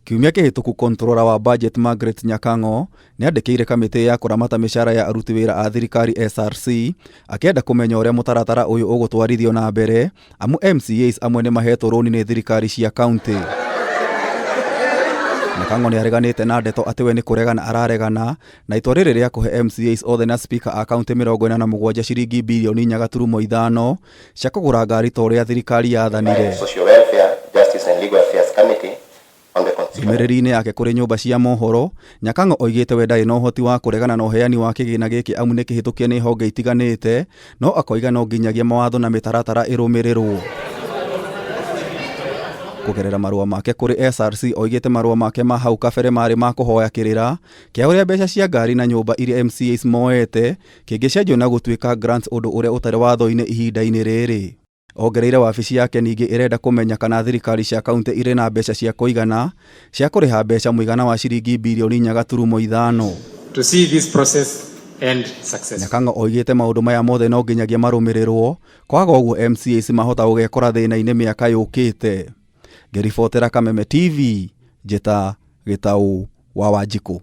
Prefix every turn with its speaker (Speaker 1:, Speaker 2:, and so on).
Speaker 1: Kiumia kihituku controller wa budget Margaret Nyakango niandikire kamiti ya kuramata mishara ya aruti wira a thirikari SRC akienda kumenya uria mutaratara uyu ugutwarithio na mbere amu MCAs amwe ni mahetwo roni ni thirikari cia county. Nyakango ni areganite na ndeto ati we ni kuregana araregana na itua riri ria kuhe MCAs othe na speaker a county 47 ciringi bilioni 4.5 cia kugura ngari ta uria thirikari yathanire.
Speaker 2: Social Welfare, Justice and Legal Affairs Committee
Speaker 1: Imereri-ini yake kuri nyumba cia mohoro, Nyakango oigite we ndari na uhoti wa kuregana na uheani wa kigina giki amu ni kihitukie ni honge itiganite, no akoiga no nginyagia mawatho na mitaratara irumirirwo. Kugerera marua make kuri SRC oigite marua make ma hau kabere mari ma kuhoya kirira kia uria mbeca cia ngari na nyumba iria MCAs moete kingicenjio na gutuika grants undu uria utari watho-ini ihinda-ini riri. Ongereire wabici yake ningi irenda kumenya kana thirikari cia kaunti iri na mbeca cia kuigana cia kuriha mbeca muigana wa ciringi bilioni 4.5
Speaker 3: to see this process end successfully.
Speaker 1: Nyakango oigite maundu maya mothe no nginyagia marumirirwo kwaga uguo MCAs mahota gugekora thina-ini miaka yukite. Ngiribotera Kameme TV, Njeta Gitau wa Wanjiku.